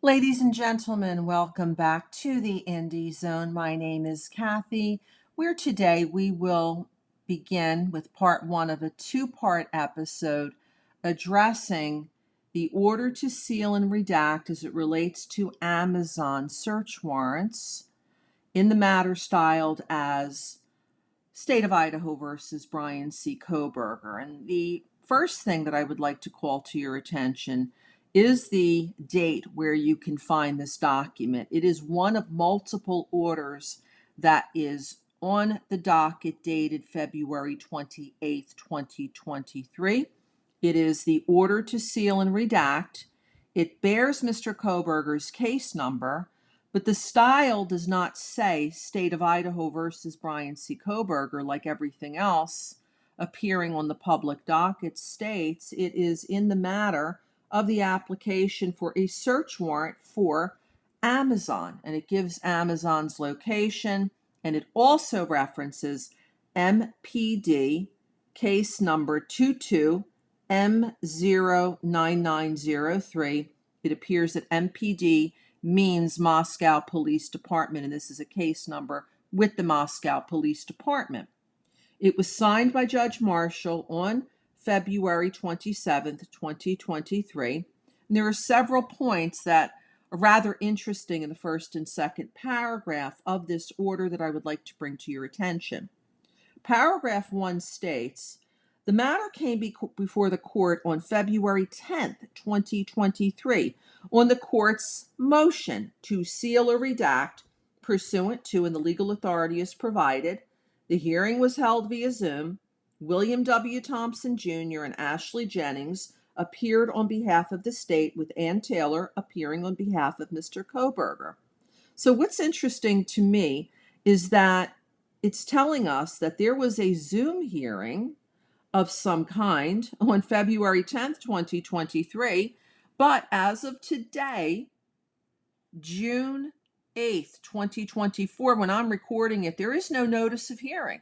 Ladies and gentlemen, welcome back to the Indie Zone. My name is Kathy, where today we will begin with part one of a two-part episode addressing the order to seal and redact as it relates to Amazon search warrants in the matter styled as State of Idaho versus Brian C. Kohberger. And the first thing that I would like to call to your attention is the date where you can find this document. It is one of multiple orders that is on the docket dated February 28th, 2023. It is the order to seal and redact. It bears Mr. Kohberger's case number, but the style does not say State of Idaho versus Brian C. Kohberger like everything else appearing on the public docket states. It is in the matter of the application for a search warrant for Amazon, and it gives Amazon's location, and it also references MPD case number 22M09903. It appears that MPD means Moscow Police Department, and this is a case number with the Moscow Police Department. It was signed by Judge Marshall on February 27th, 2023. And there are several points that are rather interesting in the first and second paragraph of this order that I would like to bring to your attention. Paragraph 1 states, the matter came before the court on February 10th, 2023, on the court's motion to seal or redact pursuant to and the legal authority is provided. The hearing was held via Zoom. William W. Thompson Jr. and Ashley Jennings appeared on behalf of the state, with Ann Taylor appearing on behalf of Mr. Kohberger. So what's interesting to me is that it's telling us that there was a Zoom hearing of some kind on February 10th, 2023, but as of today, June 8th, 2024, when I'm recording it, there is no notice of hearing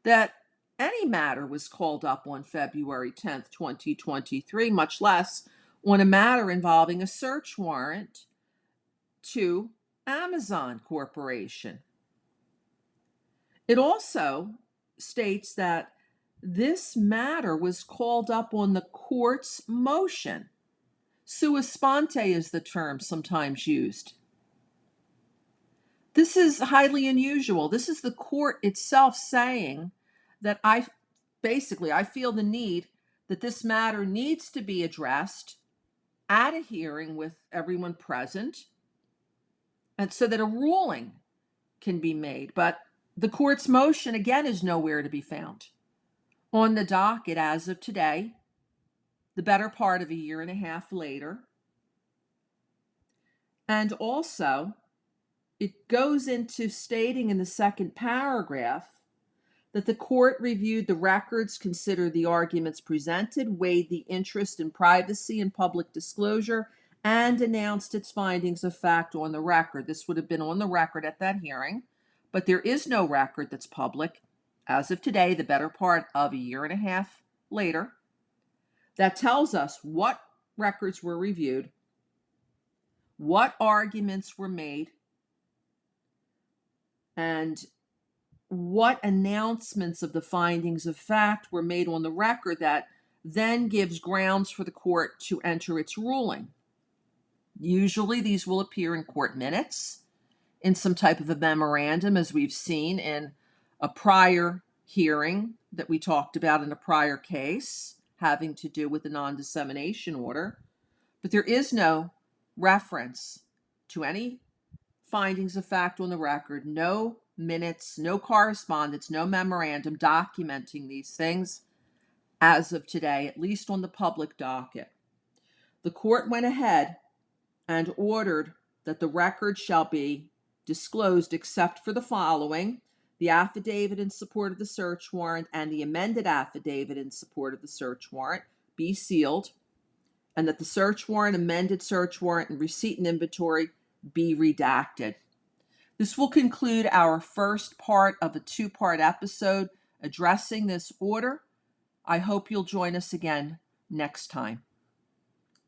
that any matter was called up on February 10th, 2023, much less on a matter involving a search warrant to Amazon Corporation. It also states that this matter was called up on the court's motion. Sua sponte is the term sometimes used. This is highly unusual. This is the court itself saying that I feel the need that this matter needs to be addressed at a hearing with everyone present, and so that a ruling can be made. But the court's motion, again, is nowhere to be found on the docket as of today, the better part of a year and a half later. And also, it goes into stating in the second paragraph that the court reviewed the records, considered the arguments presented, weighed the interest in privacy and public disclosure, and announced its findings of fact on the record. This would have been on the record at that hearing, but there is no record that's public as of today, the better part of a year and a half later, that tells us what records were reviewed, what arguments were made, and what announcements of the findings of fact were made on the record that then gives grounds for the court to enter its ruling. Usually these will appear in court minutes, in some type of a memorandum, as we've seen in a prior hearing that we talked about in a prior case having to do with the non-dissemination order. But there is no reference to any findings of fact on the record, no minutes, no correspondence, no memorandum documenting these things as of today, at least on the public docket. The court went ahead and ordered that the record shall be disclosed except for the following: the affidavit in support of the search warrant and the amended affidavit in support of the search warrant be sealed, and that the search warrant, amended search warrant, and receipt and inventory be redacted. This will conclude our first part of a two-part episode addressing this order. I hope you'll join us again next time.